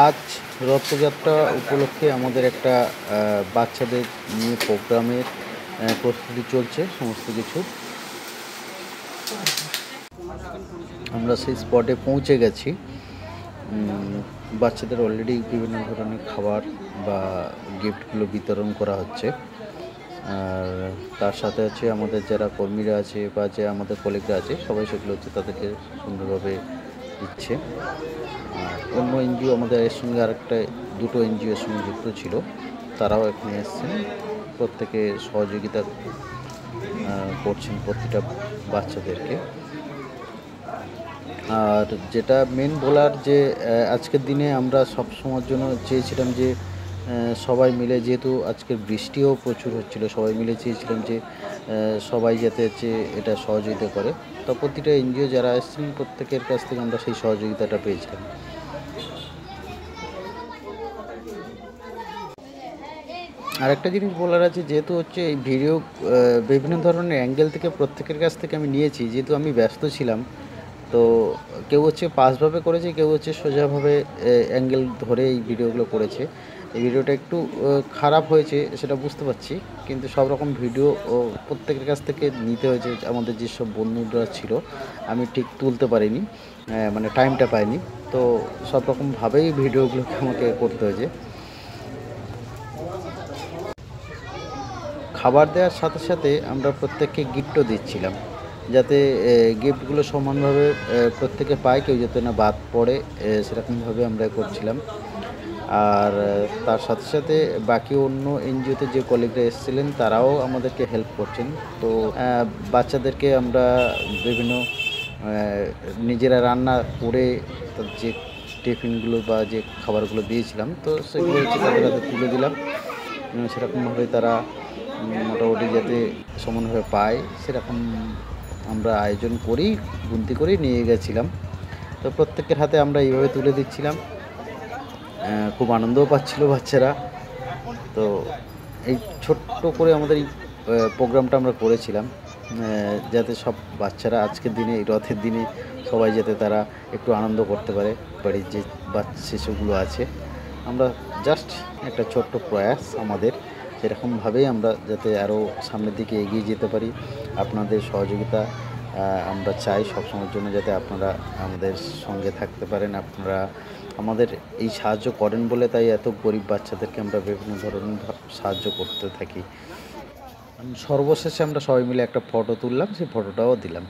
আজ রথযাত্রা উপলক্ষে আমাদের একটা বাচ্চাদের নিয়ে প্রোগ্রামের প্রস্তুতি চলছে সমস্ত কিছু। আমরা সেই স্পটে পৌঁছে গেছি। বাচ্চাদের অলরেডি বিভিন্ন ধরনের খাবার বা গিফটগুলো বিতরণ করা হচ্ছে। আর তার সাথে হচ্ছে আমাদের যারা কর্মীরা আছে বা যে আমাদের কলিগরা আছে সবাই সেগুলো হচ্ছে তাদেরকে সুন্দরভাবে দিচ্ছে। আর অন্য এনজিও আমাদের এর সঙ্গে আরেকটা দুটো এনজিওর সঙ্গে যুক্ত ছিল, তারাও এখানে এসছেন, প্রত্যেকে সহযোগিতা করছেন প্রতিটা বাচ্চাদেরকে। আর যেটা মেন বলার যে আজকের দিনে আমরা সব সময়ের জন্য চেয়েছিলাম যে সবাই মিলে, যেহেতু আজকের বৃষ্টিও প্রচুর হচ্ছিল, সবাই মিলে চেয়েছিলাম যে সবাই যাতে হচ্ছে এটা সহযোগিতা করে। তো প্রতিটা এনজিও যারা এসেছিলেন প্রত্যেকের কাছ থেকে আমরা সেই সহযোগিতাটা পেয়েছিলাম। আরেকটা জিনিস বলার আছে, যেহেতু হচ্ছে এই ভিডিও বিভিন্ন ধরনের অ্যাঙ্গেল থেকে প্রত্যেকের কাছ থেকে আমি নিয়েছি, যেহেতু আমি ব্যস্ত ছিলাম, তো কেউ হচ্ছে পাশভাবে করেছে, কেউ হচ্ছে সোজাভাবে অ্যাঙ্গেল ধরে এই ভিডিওগুলো করেছে। এই ভিডিওটা একটু খারাপ হয়েছে সেটা বুঝতে পারছি, কিন্তু সব রকম ভিডিও প্রত্যেকের কাছ থেকে নিতে হয়েছে। আমাদের যেসব বন্ধুরা ছিল আমি ঠিক তুলতে পারিনি, মানে টাইমটা পাইনি, তো সব রকমভাবেই ভিডিওগুলোকে আমাকে করতে হয়েছে। খাবার দেওয়ার সাথে সাথে আমরা প্রত্যেককে গিফটও দিচ্ছিলাম, যাতে গিফটগুলো সমানভাবে প্রত্যেকে পায়, কেউ যাতে না বাদ পড়ে, সেরকমভাবে আমরা করছিলাম। আর তার সাথে সাথে বাকি অন্য এনজিওতে যে কলিগরা এসেছিলেন তারাও আমাদেরকে হেল্প করছেন। তো বাচ্চাদেরকে আমরা বিভিন্ন নিজেরা রান্না করে যে টিফিনগুলো বা যে খাবারগুলো দিয়েছিলাম, তো সেগুলো হচ্ছে তাদের হাতে তুলে দিলাম। সেরকমভাবে তারা মোটামুটি যাতে সমানভাবে পায় সেরকম আমরা আয়োজন করেই গুনতি করেই নিয়ে গেছিলাম। তো প্রত্যেকের হাতে আমরা এইভাবে তুলে দিচ্ছিলাম। খুব আনন্দও পাচ্ছিল বাচ্চারা। তো এই ছোট্ট করে আমাদের এই প্রোগ্রামটা আমরা করেছিলাম, যাতে সব বাচ্চারা আজকের দিনে, এই রথের দিনে সবাই যাতে তারা একটু আনন্দ করতে পারে। বাড়ির যে বাচ্চা শিশুগুলো আছে, আমরা জাস্ট একটা ছোট্ট প্রয়াস আমাদের, সেরকমভাবেই আমরা যাতে আরও সামনের দিকে এগিয়ে যেতে পারি। আপনাদের সহযোগিতা আমরা চাই সবসময়ের জন্য, যাতে আপনারা আমাদের সঙ্গে থাকতে পারেন। আপনারা আমাদের এই সাহায্য করেন বলে তাই এত গরিব বাচ্চাদেরকে আমরা বিভিন্ন ধরনের সাহায্য করতে থাকি। সর্বশেষে আমরা সবাই মিলে একটা ফটো তুললাম, সেই ফটোটাও দিলাম।